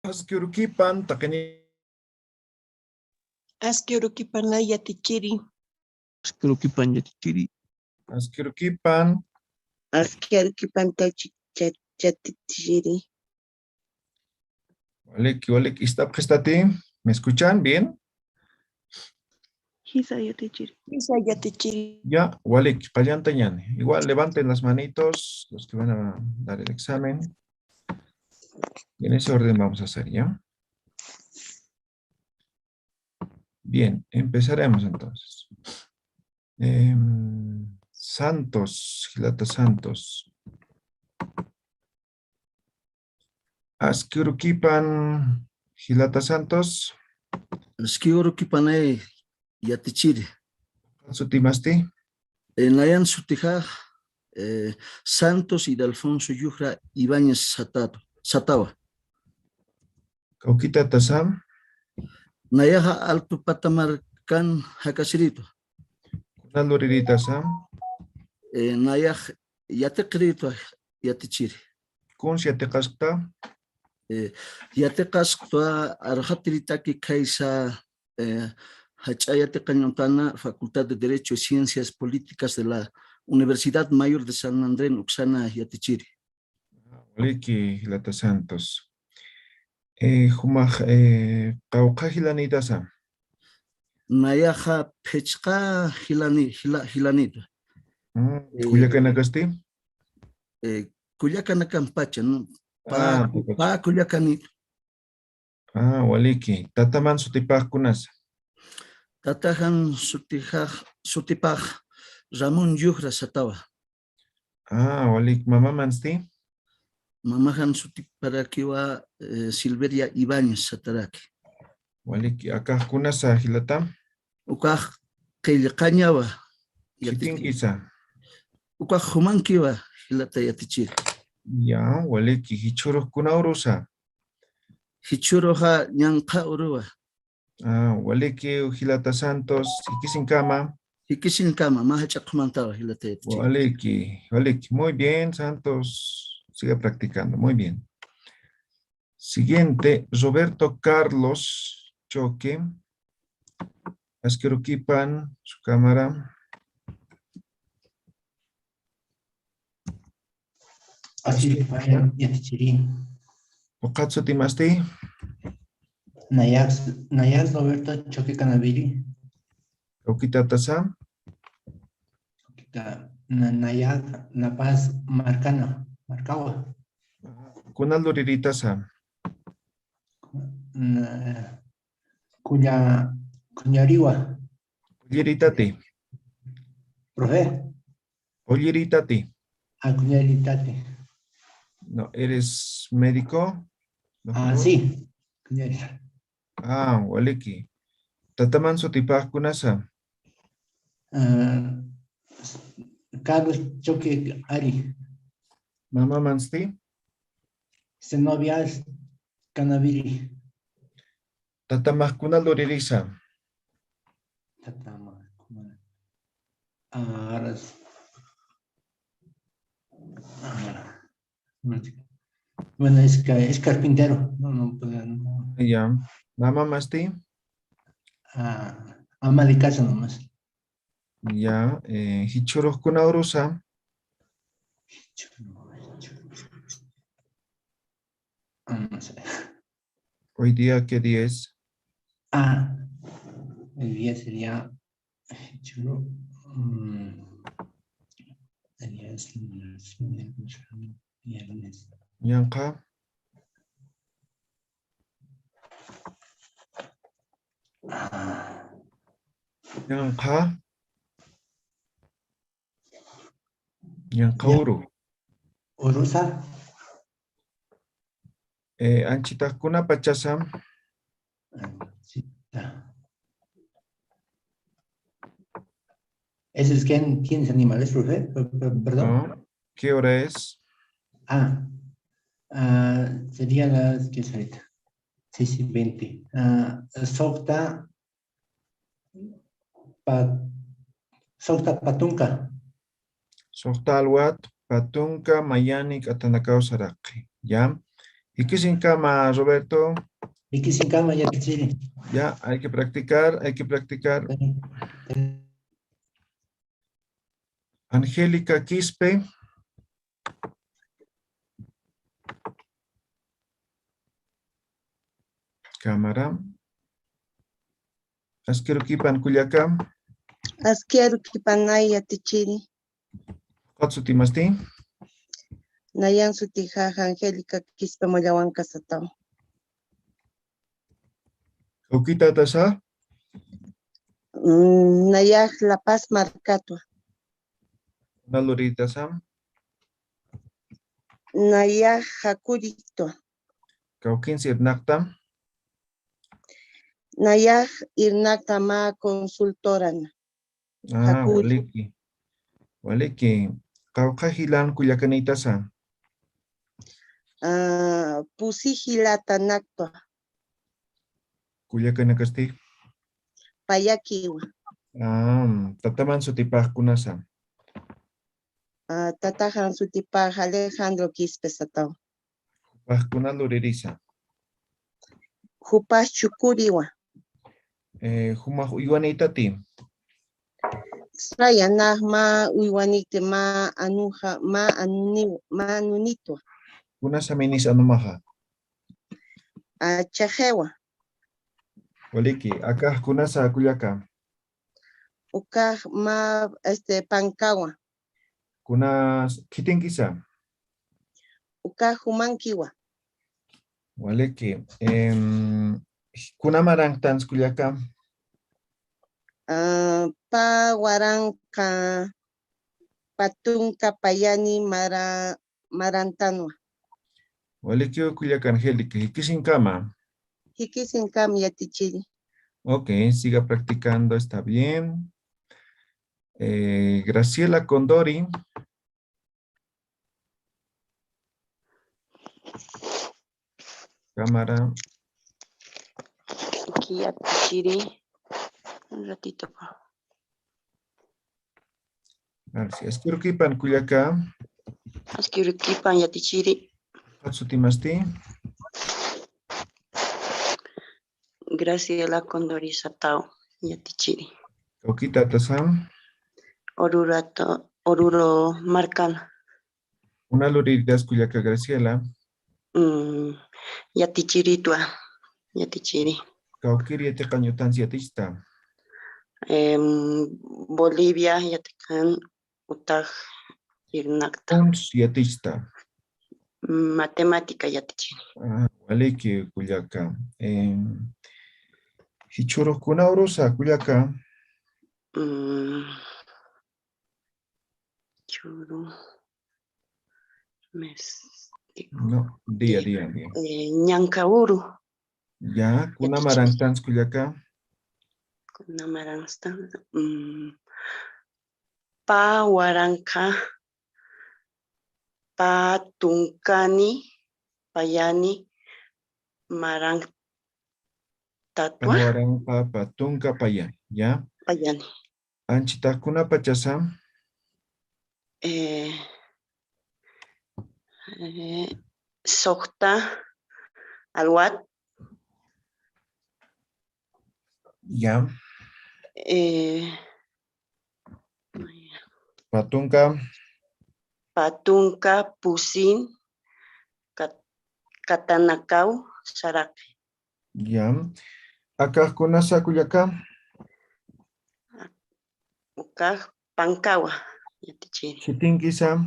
Askyurukipan takani. Askyurukipan yatichiri. Askyurukipan yatichiri. Askyurukipan. Askyurukipan yatichiri. Walek, istapkestati. ¿Me escuchan bien? Hisa yatichiri. Ya, Walek, payantañan. Igual levanten las manitos los que van a dar el examen. Y en ese orden vamos a hacer, ¿ya? Bien, empezaremos entonces. Santos, Gilata Santos. Askyurukipan, Gilata Santos. Askyurukipan yatichiri. Sutimasti. Nayan sutija Santos y de Alfonso Yujra Ibáñez Satawa. Cauquita Tasam. Nayaja Alto Patamarcan Hakasirito. Kunaluriri Sam. Nayaj Yatekrito Yatichiri. Kun siatekasta. Yatekastua Arjatiritaki Kaisa Hachayate Cañontana, Facultad de Derecho y Ciencias Políticas de la Universidad Mayor de San Andrés, Uxana Yatichiri. Waliki Gilata Santos. Humaj Caucajilanidasa. Nayaja Pechka Hilanito. Cuyacanacasti. Cuyacanacampacha, ¿no? Pa Cuyacanito. Waliki. Tataman sutipakunas. Tatajan Sutipaj Ramón Yujra Satawa. Walik mamá mansti. Mamajan Sutiparakiwa Silveria Ibáñez Sataraki. Waliki acá kunasa Gilata. Ukaj Kailakañawa. Chitinquisa. Ukaj Humankiwa Hilata Yatichiri. Ya, Waliki Hichuro Kunaurusa. Hichuroja Ñanqa Uruwa. Waliki Gilata Santos. Hikisinkama. Hikisinkama, más hachakmantawa Hilata Yatichiri. Waliki. Muy bien, Santos. Sigue practicando, muy bien. Siguiente, Roberto Carlos Choque. Askyurukipan, su cámara. Askyurukipan yatichiri. Okatsu timasti. Nayas Roberto Choque Canaviri. Okita Tasa. Nayas Napaz Marcawa. Kunaldo Riritasa. Cuñariwa. Olliritati. Profe. Olliritati. Cuñaritati. No, ¿eres médico? No, sí. Cuñarita. Waliki. Tataman sotipaj kunasa. Carlos Choque Ari. Mamá mansti. Zenobias Canaviri. Tatamaj kunaldo ririsa. Bueno, es carpintero. No. Ya. Mamá masti. Ama de casa nomás. Ya. Hichuros kunaurusa. No sé. Hoy día, ¿qué día es? El día sería chulo. El día es viernes. Yanka. Yanka. Yankauru. Urusa. Anchitakuna pachasam. ¿Ese es quién tienes animales, profe? Perdón. No. ¿Qué hora es? Sería las, ¿qué es ahorita? Sí, 20. Sokta Patunka. Sokta alwat, patunka, mayanik, atanakao saraki. ¿Ya? ¿Y qué sin cama, Roberto? Iki sin cama ya te chiri. Ya, hay que practicar, hay que practicar. Angélica Quispe. Cámara. Asqueroquipan Culiacán. Asquiaru kipanay yatichiri. Otsutimasti. Nayan sutijaja Angélica Quispe Moyahuanca Satao. Uquita Tasa. Nayaj La Paz Marcatua. Nalurita Sam. Nayaj Jacurictua. Cauquin Sirnacta. Nayaj Irnacta Ma Consultorana. Ah, Jacuri. Waliki. Waliki. Caucajilan Culiacanita Sam. Pusijilata Nactua. Culiacanacasti. Payakiwa. Tataman Sutipaj Kunasa. Tatajan Sutipaj Alejandro Quispe Satao. Pajkuna Luririza. Jupas Chukuriwa. Juma Iwanita Ti. Saya ma uiwanite ma anuja ma anunitwa. Kunasa Minis Anumaha. Chajewa. Waliki. Acá Kunasa Culiaca. Uka ma pankawa. Kunas Kitinkisa. Uka humankiwa. Waliki. Kuna Marantans Culiaca. Pa waranka patunka payani marantanwa. Waliki Culiaca Angélica. Hikisin Kama. Hikisin kam yatichiri. Ok, siga practicando, está bien. Graciela Condori. Cámara. Aquí yatichiri. Un ratito. Gracias. Kirukipan Culiaca. Askirukipan yatichiri. Atsutimasti. Graciela Condori Satao yatichiri. Okita Tasam. Oruro Marcana. Una luridas Culiaca Graciela. Yatichiritua. Yatichiri. Kaukiri Tecañutan Siatista. Bolivia yatikan utaj irnakta. Uns Siatista. Matemática yatichiri. Waliki Culiaca. Hichuro Kunaurusa Culiaca. Churu. No, día. Ñancauru. Ya, Kuna Marantans Culiaca. Kunamaranstan. Pa waranka. Pa tunkani. Payani. Marang tatua. Pahuarang Papa Tunca Paya. Ya. Payani. Anchita Kuna Pachasam. Sokta. Alwat. Ya. Patunca. Patunka, Pusin, Katanakau, Sarake. Ya. Acá Kunasa Culiaca. Ukaj, Pankawa, yatichiri. Chitinkisa.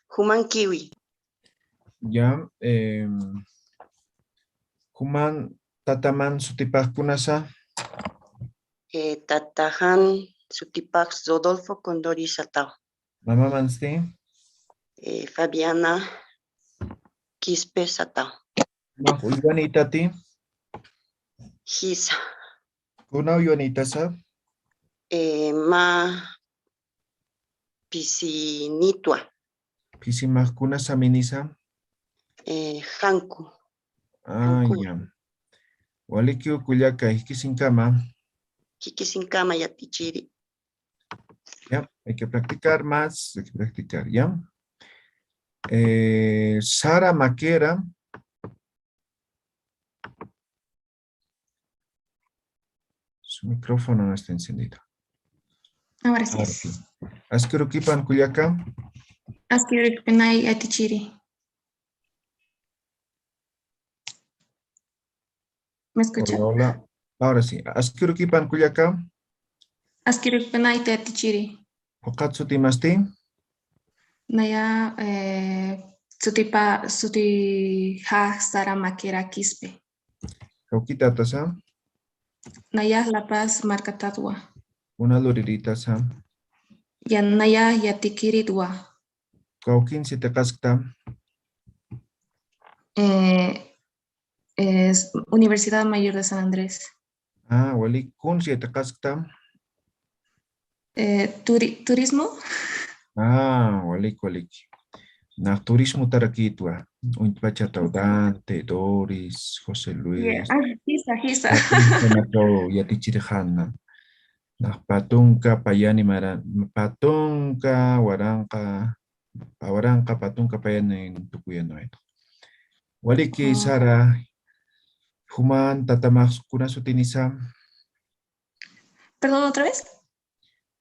Human kiwi. Ya. Human Tataman Sutipas Kunasa. Tatahan, Sutipax, Rodolfo Condori Satao. Mamá Mansti. Fabiana Quispe Satao. Majo Iwanita Ti. Hisa. Kuna Iwanita Sa. Ma Pisinitua. Pisimaj Kunasa Minisa. Hanku. Ya. Walikio Culiaca Hikisinkama. Kikisinkama yatichiri. Ya, hay que practicar más, hay que practicar, ¿ya? Sara Maquera. Su micrófono no está encendido. Ahora sí. Ahora sí. Asqueroquipan Culiaca. Asquirik penai atichiri. ¿Me escucha? Hola, hola. Ahora sí. Asqueroquipan Culiaca. Asquirik penai te atichiri. Okatsu Timasti. Naya suti ha sara makera kispe. Kaukita Tasa. Naya la paz marcatatwa. Una loririta Sa. Ya naya yatikiridwa. Kaukin Sitakaskta. Es Universidad Mayor de San Andrés. Ah, Wali Kun Sitakaskta. Turismo. Ah, Walik. Na turismo tarakitwa. Unpachata Dante, Doris, José Yeah. Luis. Hisa. Yatichirjana. Patunka, Payani Maran, Patunka, Waranka, Patunka, Payani en Tukuyano. Waliki, Sara, Human, Tatamas, Kuna Sutinisa, Perdón, otra vez.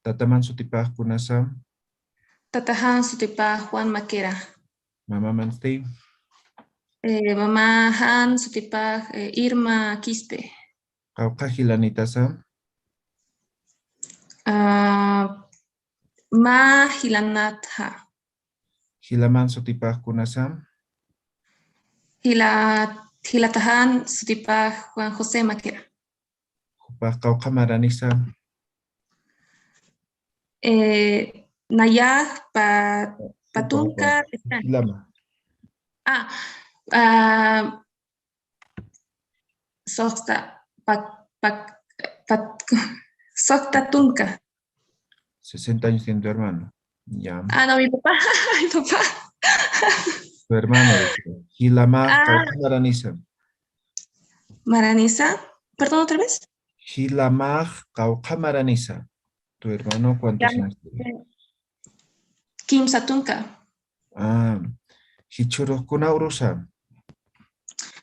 Tataman Sutipaj, Kunasa, Tatahan Sutipa Juan Maquera. Mama Mansti, Mamá Han Sutipa Irma Quispe. Kaukajilanitasa, Ma Hilanatha. Hilaman Sutipaj, Kunasa, Hilatahan Sutipa Juan José Maquera. Hupaj Kaukamaranisa, Nayah Patunka. Hilama, Sosta Socta Tunca. 60 años tiene tu hermano. Ya. No, mi papá. Mi papá. Tu hermano, dice. Hilama, Kaukamaraniza. Maranisa. Perdón, otra vez. Hilamaj Kaukamaraniza. Tu hermano, ¿cuántos años tiene? Kim Satunka. Ah, Hichuro Kunaurusa.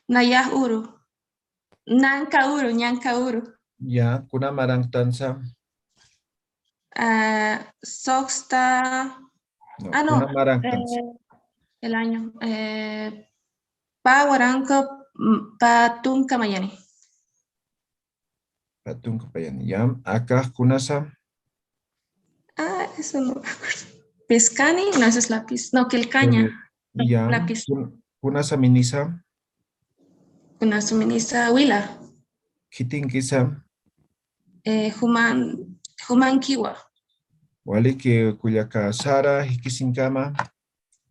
Nayah Uru. Nyanka Uru. Ya, Kunamarang Tansa. Soxta. No, No. Kunamarang Tansa. El año. Pawaranka Patunka Mayani. Patun Kapayani. Ya, acá Kunasa. Eso no me acuerdo. Pescani, no, eso es lápiz. No, que el caña. Ya, Lápiz. Kunasa Minisa. Una suministra Huila. Kitinkisa. Human Kiwa. Waliki Kuyaka Sara, Hikisinkama.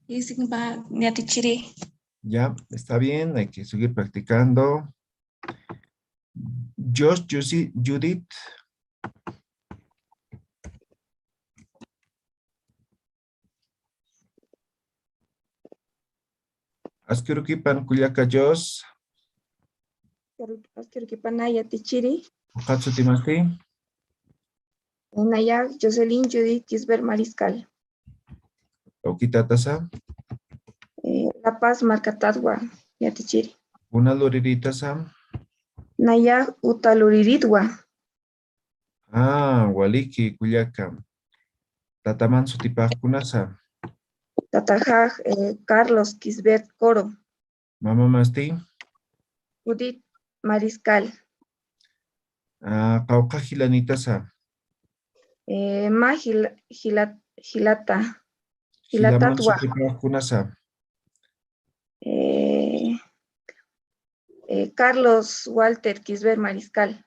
Y sin va Niatichiri. Ya, está bien, hay que seguir practicando. Judith. Askerukipan Kuyaka Jos. Asqueroquipan Tichiri. Ukatsu Timasti. Naya Jocelyn Judith Gisbert Mariscal. Okita Tasa. La Paz Marcatadua Yatichiri. Una Loririta Sam. Naya Utaluriridwa. Waliki Kuyaka. Tataman Sutipaj Kunasa. Tatajaj Carlos Gisbert Coro. Mama Masti. Judith Mariscal. Kauka Hilanitasa. Ma Hilata. Hilaman Hilatatwa. Sutipaj Kunasa. Carlos Walter Gisbert Mariscal.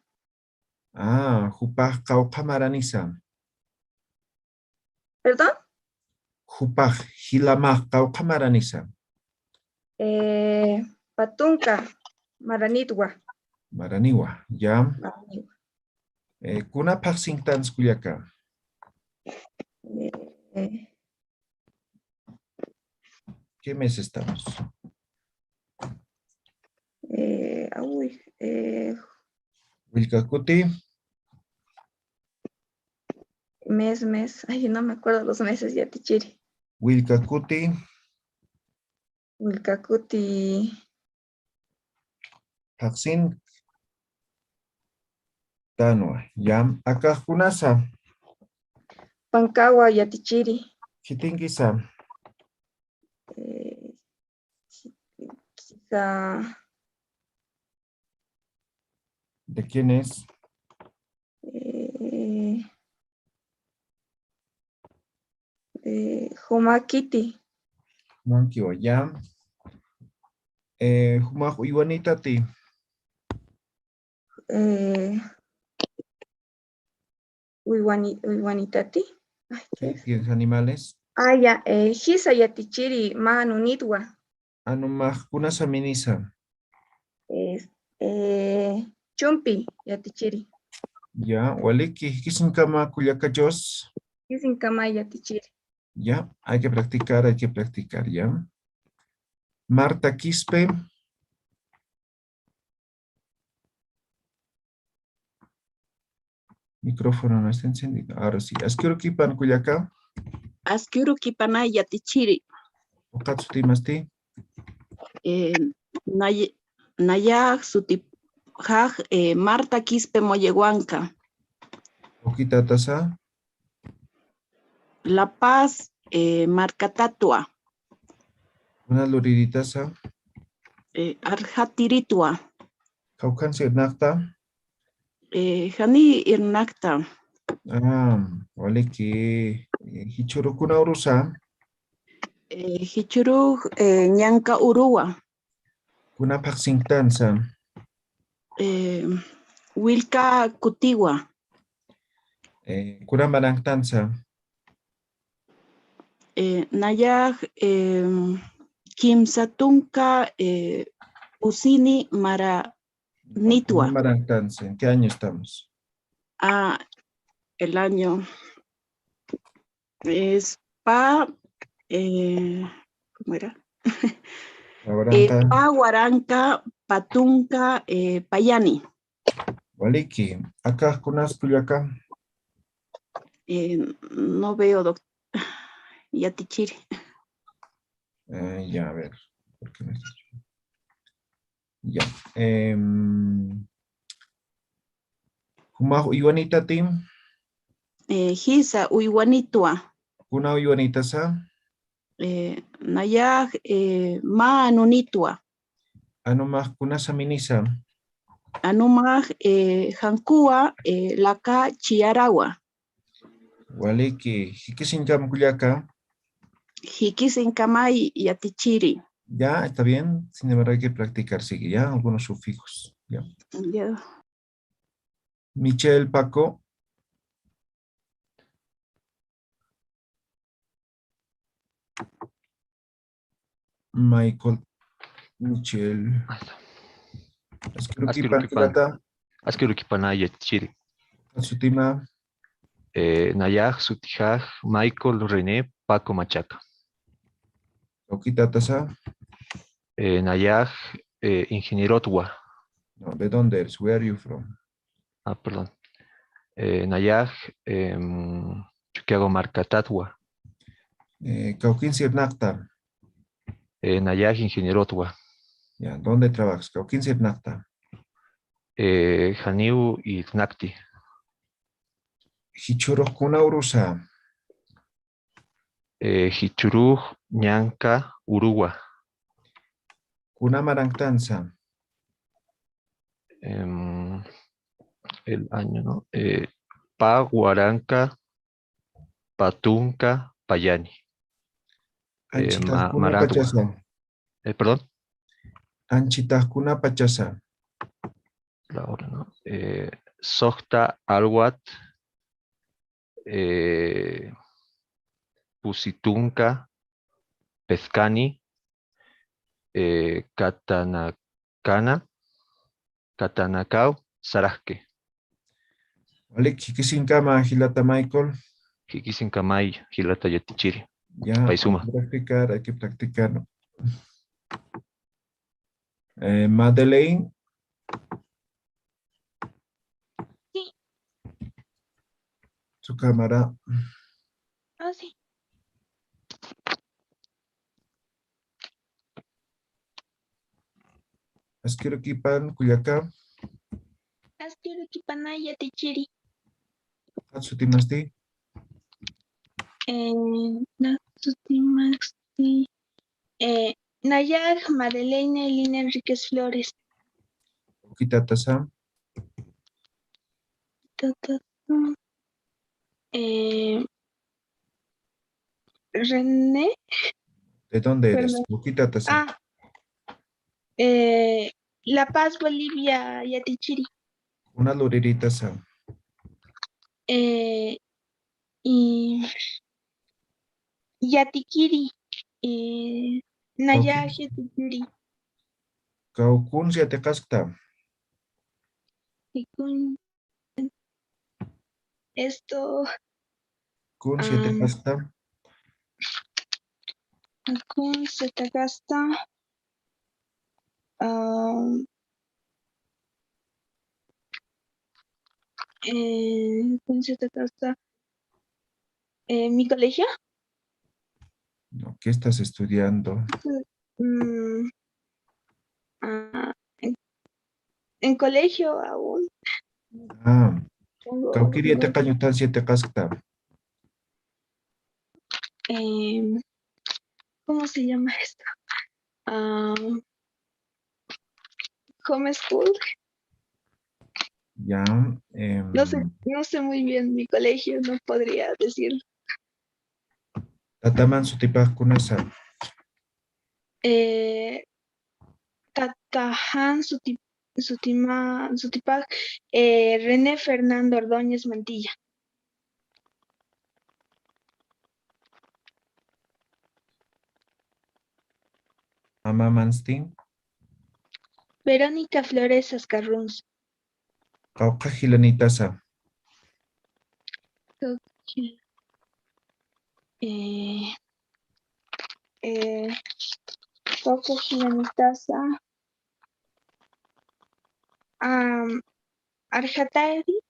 Jupaj Kauka Maranisa. ¿Perdón? Jupaj Hilamaj Kauka Maranisa. Patunka Maranitwa. Maraniwa, ya. Kuna Paxingtans Kuyaka. ¿Qué mes estamos? Uy. Wilkakuti. mes. Ay, no me acuerdo los meses, Yatichiri. Wilcacuti, Wilcacuti, Paxin, Tanua, Yam, Akajunasa, Pancawa, Yatichiri. Chitinguisa, Eh, quizá, ¿de quién es? Humakiti, Monkey o Yam, Humaju, Iwanitati, Uiwanitati. Ay, ¿qué ¿sí? es? ¿Tienes animales? Ah, ya, Hisa Yatichiri, Manu Nitwa. Anumaj, Kunasa Minisa, Es, Chumpi Yatichiri. ya, Waliki, Kisinkama, Kuyakayos, Dicen Kamay Yatichiri. ya, hay que practicar, ya. Marta Quispe, micrófono no está encendido, ahora sí. Asquirukipan Kuyaka, Askuru kipanay yatichiri. Okatsutimasti, Nayak sutipaj Marta Quispe Moyehuanca. Okitatasa, La Paz Marcatatua. una luriditasa, Arjatiritua. Kaukansi Nakta, Hani Irnacta. Waliki, Hichurukuna Urusa, Hichuru Ñanca Urua. Kuna Paxintansa, Wilca Cutiwa. Kuna Marangtansa, Nayak Kimsatunca Usini Mara Kuna Nitua. Marangtansa, ¿en qué año estamos? El año es ¿cómo era? Abaranta, Guaranca, Patunca, Payani. Waliki, acá Kunas Kuyaka, No veo, doctor. Yatichiri. ya, a ver, ¿por qué no está? Ya. Humaju Iwanita Tim, Hisa, Uiwanitua. Kuna Iwanita Sa, Nayaj, Maanunitua. Anumaj Kuna Saminisa, Anumaj, Hankua, Laka, Chiarawa. Waliki, Hikisinkam Kuyaka, Hikisin Kamay, Yatichiri. ya, está bien, sin embargo hay que practicar, sigue, ya, algunos sufijos, ya. Ya. Michelle, Paco, Michael, Michelle, Askerukipan, Askerukipan. Kilata, Askerukipanay yatichiri. Atsutima, Nayaj, Sutijaj, Michael, René, Paco Machaca. Okitatasa, Nayaj, Ingenierotwa. no, ¿de dónde eres? Where are you from? Perdón. Nayaj, Chuquiago Marcatatwa. Cauquín Sirnacta, Nayaj, Ingenierotwa. ya, ¿dónde trabajas? Cauquín Sirnacta, Janiu y Tnacti. Hichuros Kuna Urusa, Hichuruj, Ñanca, Urugua. Kuna Marangtansa, El año, ¿no? Pa, Guaranca, Patunca, Payani. Anchitas Kuna Marandua. Pachasa, Perdón. Anchitas Kuna Pachasa, La hora, ¿no? Socta, Alwat, Pusitunca, Pescani, Catanacana, Catanacao, Sarasque, Alik Hikisinkama, Gilata Michael, Jiquisinkamay, Gilata Yatichiri, ya, Paisuma. hay que practicar. Madeleine, Sí. cámara. Ah, sí. Asquirukipan, Culiacán. Asquirukipanaya tichiri. Atsutimasti. Natsutimasti. Nayar Madeleine Elena Enríquez Flores. Okitatasam. René. ¿De dónde eres? Perdón. Okitatasam. Ah, La Paz, Bolivia, Yatichiri. Una luriritasam. Y Yatikiri. Nayar Yatikiri. Kaukun siatekasta. Esto. Kun siatekasta. Kun Setagasta. Kun Setagasta. Mi colegio. No, ¿qué estás estudiando? En colegio aún. Ah, Tengo- Kaukiri tekañutan siatekasta. ¿Cómo se llama esto? Home school. Ya. No sé muy bien mi colegio, no podría decir. Tataman sutipak kunasa. Tatahan Sutipak, René Fernando Ordóñez Mantilla. Mama Manstin. Verónica Flores Ascarrunz. Kauka Hilanitasa. Coco Gilanitasa. Arjataeri.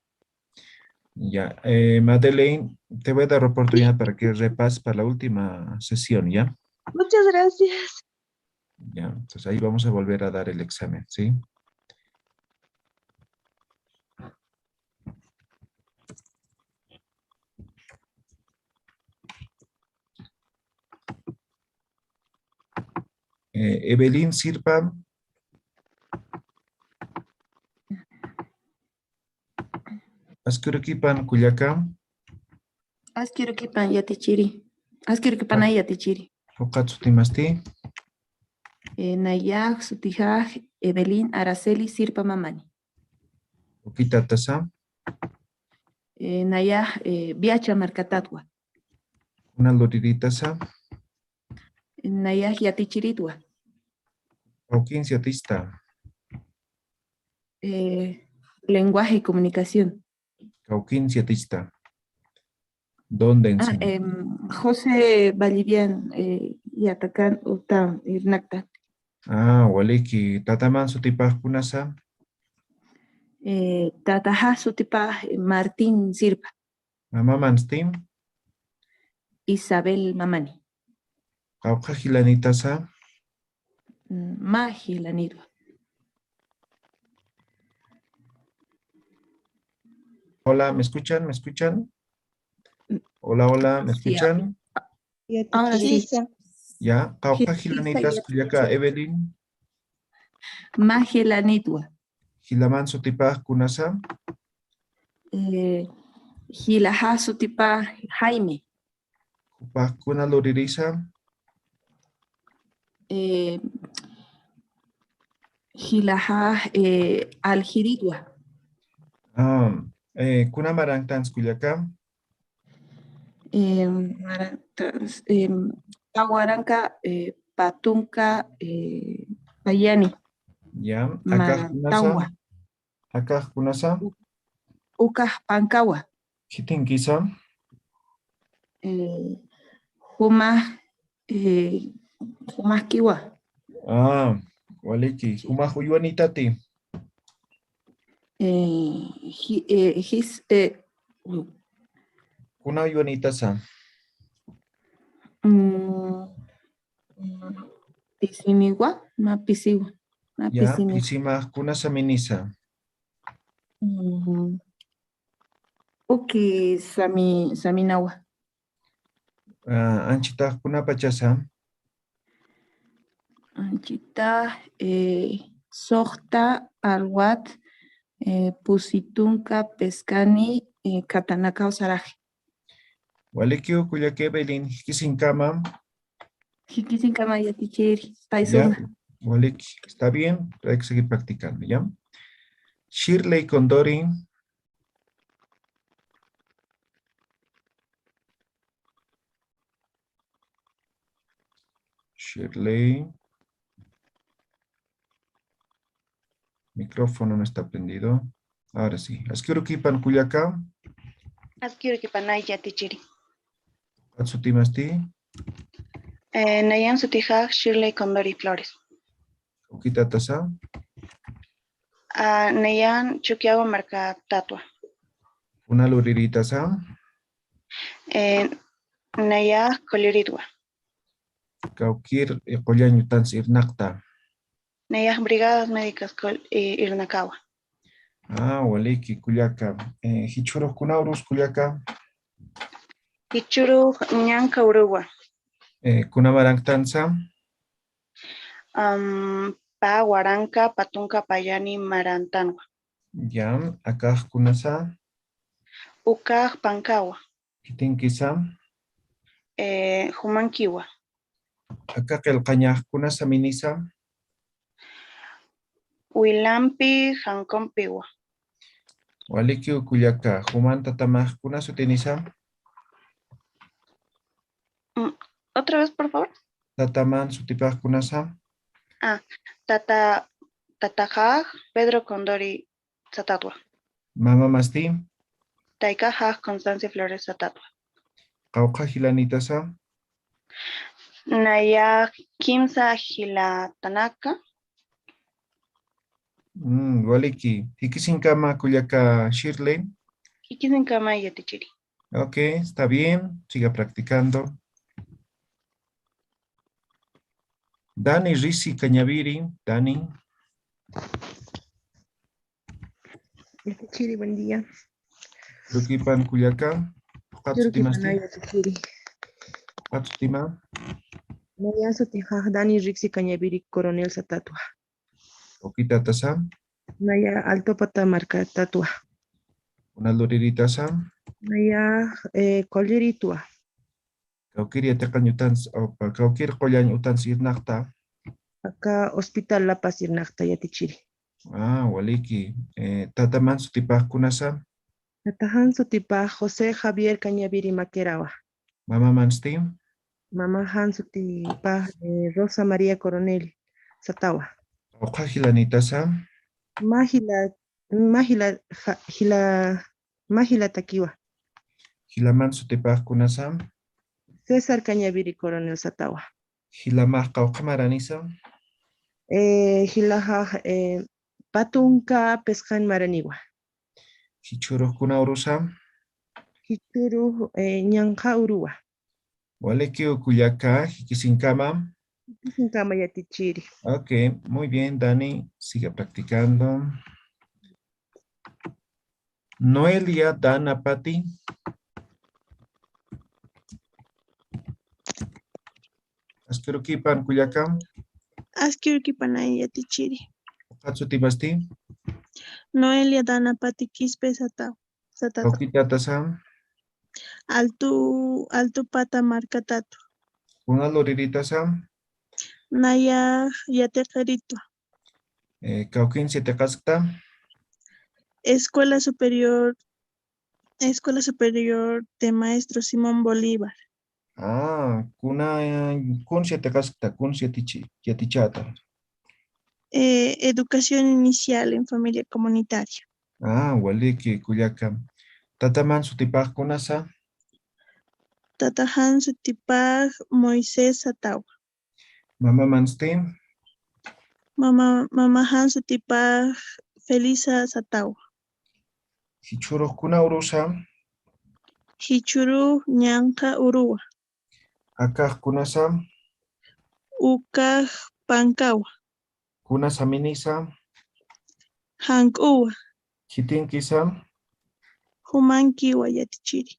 Ya. Madeleine, te voy a dar oportunidad para que repases para la última sesión, ¿ya? Muchas gracias. Ya, entonces ahí vamos a volver a dar el examen, ¿sí? Evelyn Sirpa. Askurukipan Culiacán. Asquirukipan Yatichiri. Asquirukipanay Yatichiri. Okatsutimasti. Nayaj, Sutijaj, Evelyn, Araceli, Sirpa Mamani. Okitatasa. Nayaj, Viacha Marcatatwa. Una luriditasa. Nayaj Yatichiritwa. Kaukinsiatista. Lenguaje y comunicación. Kaukinsiatista. ¿Dónde enseña? José Vallivian, Yatacan, Utam, Irnacta. Waliki. Tataman sutipak kunasa. Tataja Sutipa, Martín Sirpa. Mama Manstin. Isabel Mamani. Kauka Hilanitasa. Magi Lanirwa. Hola, ¿me escuchan? ¿Me escuchan? Hola, hola, ¿me Sí, escuchan? ahora sí. Ya. Kauka Sí, Hilanitas sí, Culiaca, Evelyn. Magi Lanitwa. Hilaman sutipak kunasa. Hilaja Sutipa, Jaime. Kupak kuna luririsa. Hilaja, Aljiritwa. Kuna marantans Culiaca. Tahuaranca, Patunca, Payani. Ya. Akaj kunasa. Matawa. Akaj kunasa. Ucas Pancawa. Kitinkisa. Humas Kiwa. Waliki. Kuma huyuanitati. Kuna yuanita sa. Pisiniwa, ma pisiwa. Ma Ya, pisiniwa. pisima kuna sa minisa. Uki saminawa. Anchita kuna pachasa. Anchita, sohta, alwat, pusitunka, pescani, katanakao saraje. Walikio kuyake belin kisinkama. Hikisin kamaya tichiri, Ya, paisuna. Walik, está bien, hay que seguir practicando, ¿ya? Shirley Condori. Shirley. Micrófono no está prendido. Ahora sí. Askirukipan Kuyaka. Askiru kipanay yatichiri. Atsutimasti. Nayan sutijaj Shirley Condori Flores. Ukita tasa. Nayan Chuquiago marca tatua. Una luririta sa. Naya Coliridua. Kaukir Koyan Yutans Irnakta. Naya Brigadas Médicas Irnakawa. Waliki Kuyaka. Hichuro Kunaurus Kuyaka. Hichuru Nyanka Uruwa. Kunamarangtansa. Pa Huaranca Patunca Payani Marantanwa. Ya, acá Kunasa. Ukaj Pankawa. Kitinkisa. Humankiwa. Acá Kelkaña Kunasa Minisa. Huilampi Hankompiwa. Waliki Kuyaka. Human Tatamah Kunasu Tenisa. Otra vez, por favor. Tataman Sutipah Kunasa. Tatajaj Pedro Condori Satatua. Mama Masti. Taikajaj Constancia Flores Satatua. Kauka Hilanitasa. Naya Kimsa Hila Tanaka. Waliki. Hikisinkama Kuyaka Shirley. Hikisenkama Yatichiri. Ok, está bien. Siga practicando. Dani Risi Cañaviri. Dani. Yatichiri, buen día. Rukipan Kuyaka. Katsutimasti. Yatichiri. Katsutima. Nayan sutijaj Dani Rixi Cañaviri Coronel Satatua. Okita Tasa. Naya Alto Patamarca Tatua. Una luririta sa. Naya Coliritua. Kaukiri Tekanyutans. Kaukir Koyan Utans Irnakta. Acá Hospital La Paz Irnakta Yatichiri. Waliki. Tataman Sutipah Kunasa. Natajan sutipa José Javier Cañaviri Maquerawa. Mama Mansti. Mamá Han sutipa Rosa María Coronel Satawa. Kauka Hilanitasa. Mahila Takiwa. Hilaman Sutipah Kunasa. César Cañaviri Coronel Satawa. Hilamah Kauka Maranisa. Hilaja Patunca Pescan Maraniwa. Hichuro Kunaurusa. Hichuru Ñanja Urua. Waliki Kuyaka. Hikisinkama. Hikinkama Yatichiri. Ok, muy bien, Dani. Sigue practicando. Noelia Dana Pati. Askerukipan Kuyaka. Askirki Panay Yatichiri. Katsutimasti. Noelia Dana Pati Quispe Satata. Okita Tasa. Alto Pata Marca Tatu. Una loririta sa. Naya Yatecarito. Kaukin Sietekaskta. Escuela Superior de Maestro Simón Bolívar. Kun Sietekaskta. Kun Sietichata. Educación inicial en familia comunitaria. Waliki Kuyaka. Tataman Sutipah Kunasa. Tatajan Sutipaj Moisés Satawa. Mama Mansti. Mama Han Sutipaj Felisa Satawa. Hichuro Kunaurusa. Hichuru ñanqa uruwa. Akaq kunasa, Ukaq pankawa. kunasa minisa, Hank'uwa. Kitinkisa, Humankiwa yatichiri.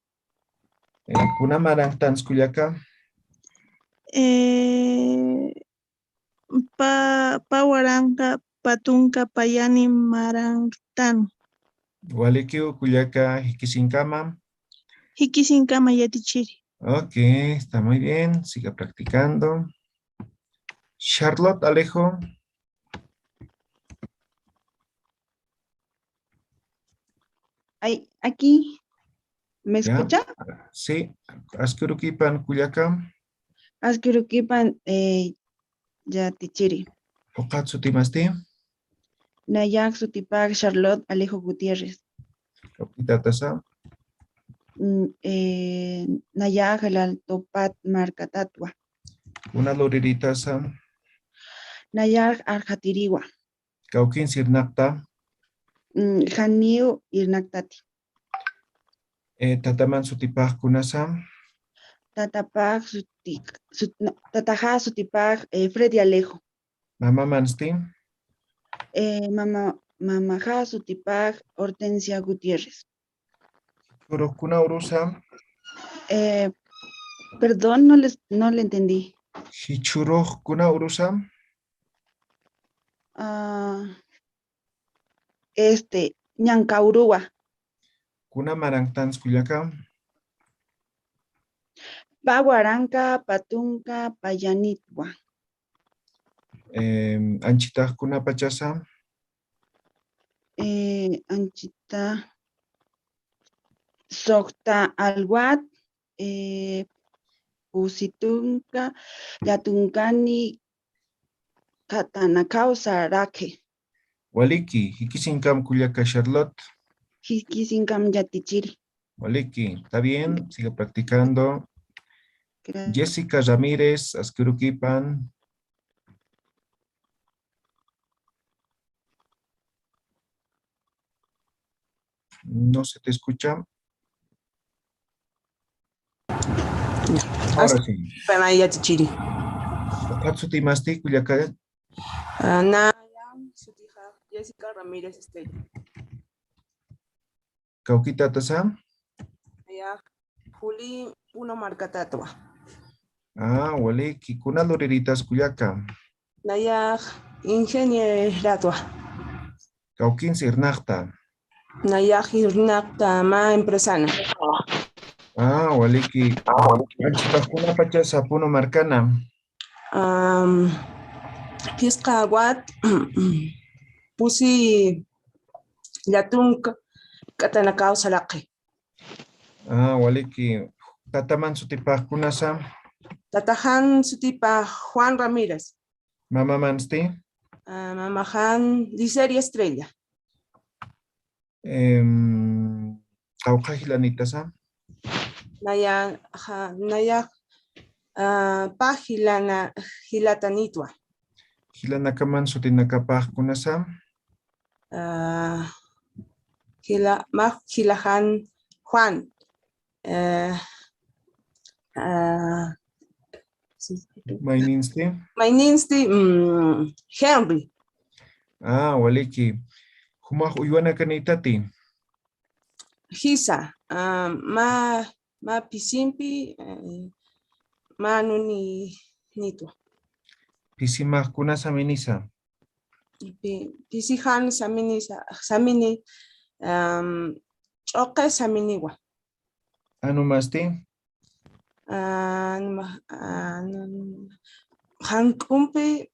kunamaraq tanskullaka, Pawaranqa patunqa payani marangtanu. waliki ukullaka hikisinkama. Hikisinkama yatichiri. Ok, está muy bien. Siga practicando. Charlotte Alejo. Ay, aquí, ¿me Ya. escucha? Sí. Askurukipan Kuyaka. Askurukipan Yatichiri. Okatsutimasti. Nayak Sutipak Charlotte Alejo Gutiérrez. Kapitatasa. Nayak Altopat Marcatatwa. Una loriritasa. Nayak Arjatiriwa. Kaukin Sirnakta. Janiu Irnaktati. Tataman Sutipak Kunasa. Tatapak Tataja Sutipak Freddy Alejo. Mama Mansti. Mamaja Sutipak Hortensia Gutiérrez. Kurokuna Urusa. Perdón, no le entendí. Hichuro Kuna Urusa. Ñancaurúa. Kuna Marangtans Kuyaka. Paguaranca, Patunca, Payanitwa. Anchita Kuna Pachasa. Anchita. Socta Alwat. Pusitunca. Yatuncani. Katanakau Sarake. Waliki. Hikisinkam Kuyaka Charlotte. Hikisinkam Yatichiri. Waliki. Está bien. Sigue practicando. Gracias. Jessica Ramírez, Askurukipan. No se te escucha. Ahora sí. Para Yatichiri. Okatsutimasti Kuyaka. Jessica Ramírez Estella. Kaukita Tasa. Juli Puno Marcatatwa. Waliki. Kuna loriritas Kuyaka. Nayak Ingenieratua. Kaukin Sirnakta. Nayak Hirnakta Ma Empresana. Waliki. Anchita Kuna Pachasa Puno Marcana. Pisca Aguat Pusi Yatunk Katanakau Salaki. Waliki. Tataman Sutipak Kunasa. Tatahan Sutipa Juan Ramírez. Mama Mansti. Mamahan Liseria Estrella. Kaukahilanitasa. Nayak Pahilana Hilatanitwa. Hilanakaman Sutinakapah Kunasa. Hilahan Juan. Maininsti Henry. Waliki. Humah Uywana Kanitati. Hisa. Ma Pisimpi. Manuni Nitwa. Pisimah Kunasa Minisa. Pisihan Samini. Choque Saminiwa. Anumasti. Hankumpi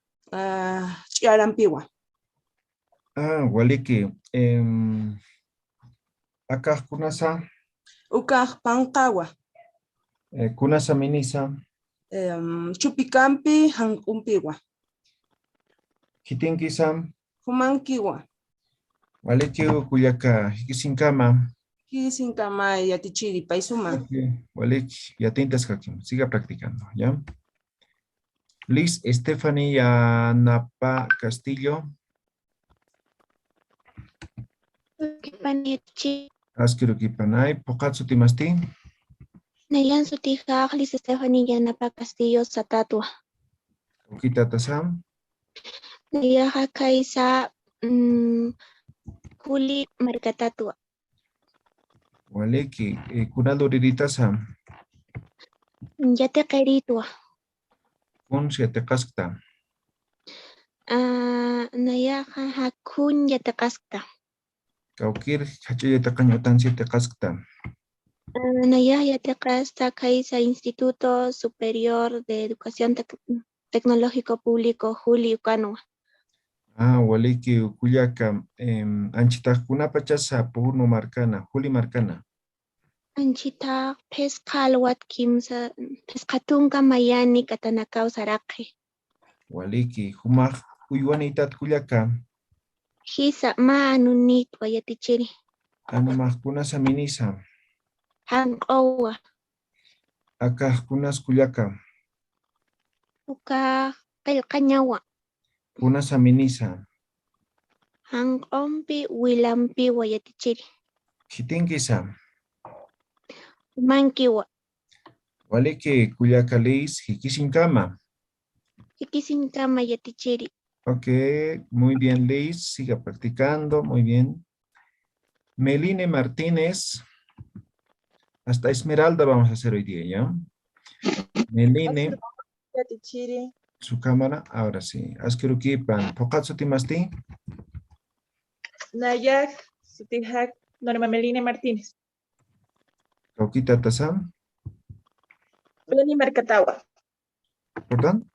Chiarampiwa. Waliki. Akah Kunasa. Ukah Pankawa. Kunasa Minisa. Chupikampi Hankumpiwa. Kitinkisam. Humankiwa. Waliki Kuyaka. Hikisinkama. Hikisinkama Yatichiri Paisuma. Waliki. Yatintas Hakim. Siga practicando. ¿Ya? Liz Stephanie Napa Castillo. Askurukipanay. Pokatsutimasti. Nayan sutijak Liz Stephanie Yanapa Castillo Satatua. Kawkita tasam. Nayaja Kaisa Juli Marcatatua. Waliki. Kunalo riritasam. Yate Keritua. Kun siete kaskta. Nayaja Hakun Yate Kaskta. Kawkir hachayata kañutan siete kaskta. Nayah Yate Kasta Kaisa Instituto Superior de Educación Tecnológico Público Juli Ucanua. Waliki ukuyaka. Anchitakuna pachasa puno marcana. Juli marcana. Anchita Pescalwat Kimsa Pescatunga Mayani Katanakau Sarake. Waliki. Humaj uyuanitat kuyaka. Hisa Manunit Wayatichiri. Animajkuna saminisa. Hankowa. Akajkunas kuyaka. Uka Pelcañawa. Kuna saminisa. Hankompi Wilampi Wayatichiri. Hitinkisa. Mankiwa. Waliki kuyaka Liz hikisinkama. Ikisinkama Yatichiri. Ok, muy bien Liz, siga practicando, muy bien. Meline Martínez. Hasta Esmeralda vamos a hacer hoy día, ¿ya? Meline, Yatichiri. su cámara, ahora sí. Askerukipan, Pokatsu Timasti, Nayak Sutihak Norma Melina Martínez. Kaukita Tasam, Beni Marcatawa. ¿perdón?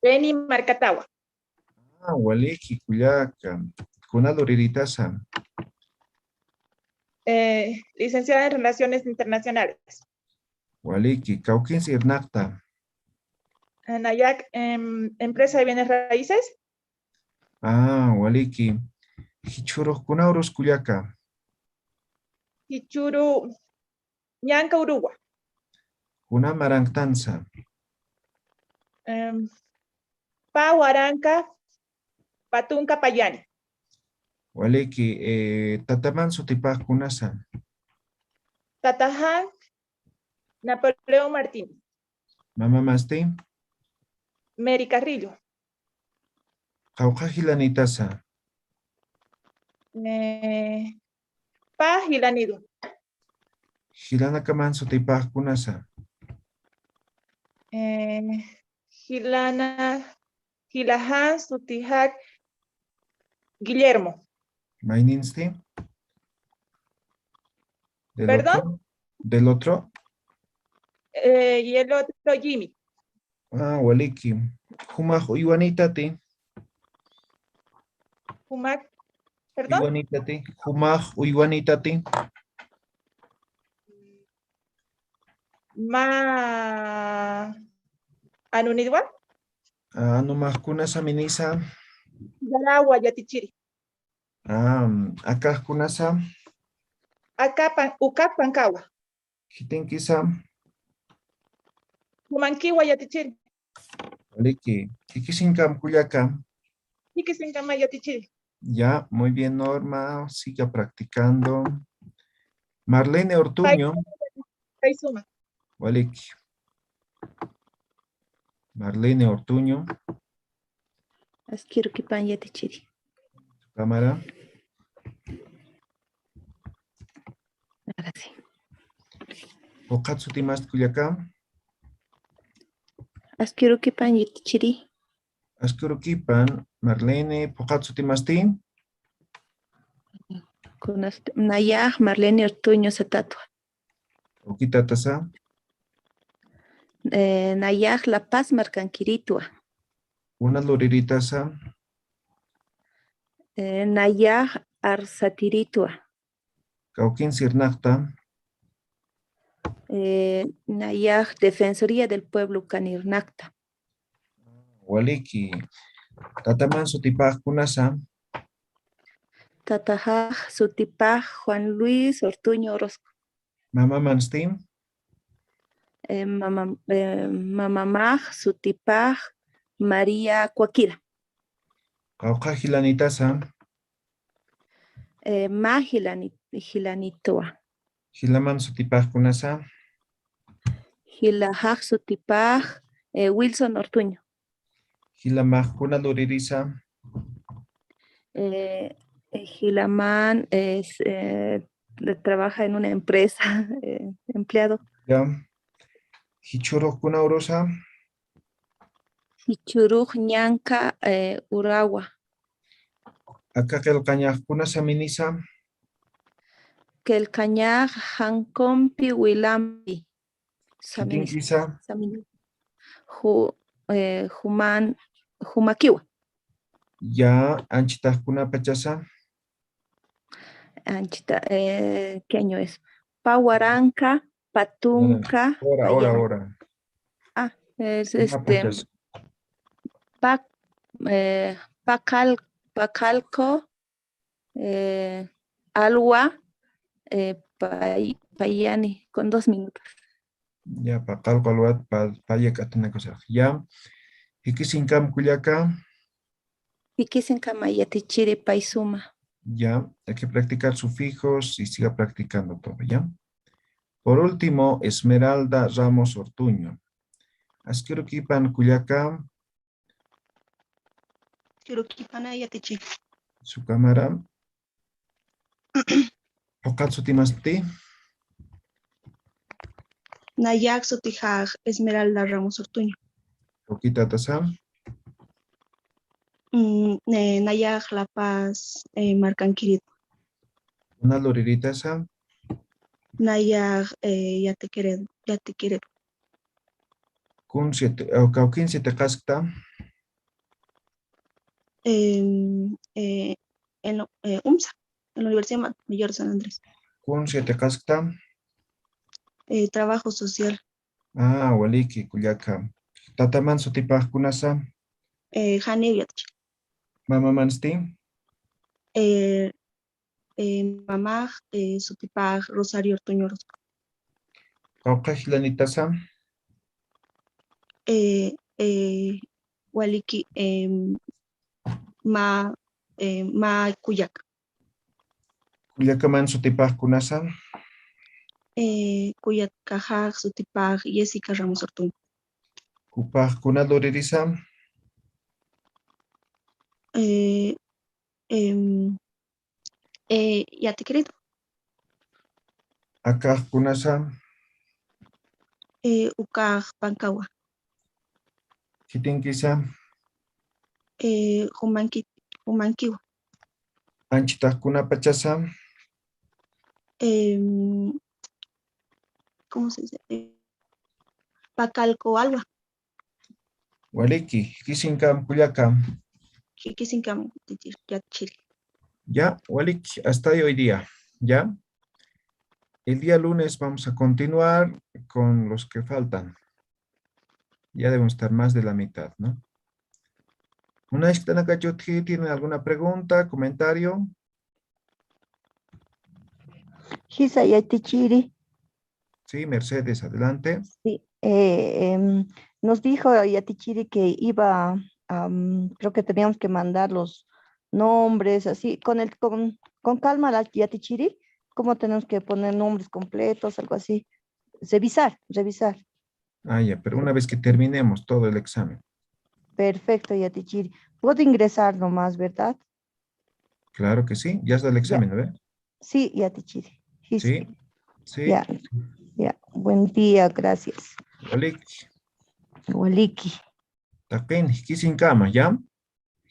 Beni Marcatawa. Waliki, Kuyaka, Kunalo Riritasa, Licenciada en Relaciones Internacionales. Waliki, Kaukin Sirnakta, Nayak Empresa de Bienes Raíces. Waliki, Hichuro Kunauros Kuyaka, Hichuru Ñanca Uruguay. Kunamarangtansa, Pahuaranca Patunca Payani. Waliki, Tataman Sutipaj Kunasa, Tatajan Napoleón Martínez. Mama Masti, Mary Carrillo. Kaukajilanitasa, Pa Gilanido. Hilanakaman Sutipaj Kunasa, Gilahan Sutihak Guillermo. Maininsti. ¿Perdón? Del otro. Y el otro Jimmy. Waliki. Humaj Iwanitati. Humac. ¿Perdón? Iwanitati. Humaj Iwanitati. Ma Anunidwa. Numaj Kunasa Minisa. Yaragua Yatichiri. Acá Kunasa. Acá Ucac Pancawa. Hitinkisa. Humanquiwa Yatichiri. Waliki. Kikisinkam Kuyaka. Iquisincama Yatichiri. Ya, muy bien, Norma. Siga practicando. Marlene Ortuño. Paisuma. Waliki. Marlene Ortuño. Asquirukipan Yatichiri. Cámara. Ahora sí. Okatsu Timast Kuyaka. Asquirukipan Yatichiri. Askurukipan. Marlene. Pokatsu Timasti. Nayah Marlene Ortuño Satatua. Okita Tasa. Nayah La Paz Marcanquiritua. Una Loriritasa. Nayah Arsatiritua. Kaukin Sirnakta. Nayah Defensoría del Pueblo Canirnacta. Waliki. Tataman Sutipaj Kunasa. Tatajaj Sutipaj Juan Luis Ortuño Orozco. Mama Manstim. Mamamaj Sutipaj María Cuaquira. Kauka Hilanitasa. Gilanitoa. Hilaman Sutipaj Kunasa. Hilahaq sutipaj Wilson Ortuño. Hilamajkuna luririsa. Hilaman trabaja en una empresa, empleado. Ya. Hichurukuna urusa. Hichuruj ñanka Urawa. Akakil kañajkuna saminisa. Kelkañaj Hankompi Wilampi. Kitinkisa. Humakiwa. Ya. Anchitajkuna pachasa. Anchita, ¿qué año es? Pahuaranca, Patunca. Ahora. Ah, es Una pachasa. Pacalco, Alwa, Payani, con 2 minutos. Ya, Pacalco alwat, Payek atuna cosa. Ya. Hikisinkam Culiaca. Piquisincama Yatichiri Paisuma. Ya, hay que practicar sufijos y siga practicando todo, ¿ya? Por último, Esmeralda Ramos Ortuño. Asquirukipan Culiaca. Asquirukipan Yatichiri. Su cámara. Okatsutimasti. Nayak Sotijaj Esmeralda Ramos Ortuño. Okita Tasam. Nayak La Paz Marcanquirit. Una loririta esa. Nayak Yatequeret. Kun 7, o Cauquín 7 casca. UMSA, en la Universidad Mayor de San Andrés. Kun 7 casca. Trabajo social. Ah, Waliki, Culiaca. Tataman Sotipaj Kunasa. Haneu Yatichiri. Mama Mansti. Mamá Sotipaj Rosario Ortuño. Caucaj Lanitasa. Waliki Ma Cuyac. Culiaca Man Sotipaj Kunasa. Cuyac Cajaj Sotipaj Jessica Ramos Ortuño. Kupaj Kuna loririsa. Yatequeret. Akaj Kunasa. Ukaj Pancawa. Kitinkisa. Humankiwa. Anchitaj Kuna Pachasa. ¿Cómo se dice? Pacalco Alba. Waliki, Kisinkam Culiaca. Kikisinkam Yatichiri. Ya, Waliki, hasta ahí hoy día. Ya. El día lunes vamos a continuar con los que faltan. Ya debemos estar más de la mitad, ¿no? Una vez que están acá, ¿tienen alguna pregunta, comentario? Hisa Yatichiri. Sí, Mercedes, adelante. Sí, nos dijo Yatichiri que iba, creo que teníamos que mandar los nombres, así, con calma la Yatichiri, ¿cómo tenemos que poner nombres completos, algo así? Revisar. Ah, ya, pero una vez que terminemos todo el examen. Perfecto, Yatichiri. Puedo ingresar nomás, ¿verdad? Claro que sí, ya está el examen, ¿no? Sí, Yatichiri. Sí. Ya, buen día, gracias. Waliki. Taken, Kisinkama, ¿ya?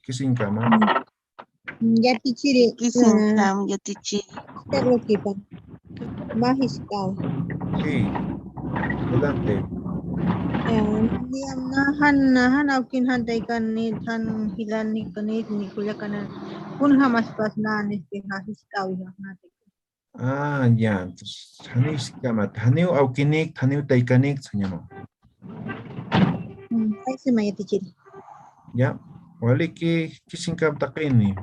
Kisinkama. Yatichiri. Kisinkam Yatichiri. Terroquipan. Majiskao. Sí, adelante. Han aukin hantai kanit han hilani kanit ni kulakanan kun hamas pasnan hajiskao nate. Ah, ya, entonces, Haniu Sikama, Haniu Aukinik, Haniu Taikanik, se llamó. Ay, se me Yatichiri. Ya, Waliki, Kisinkam Takini.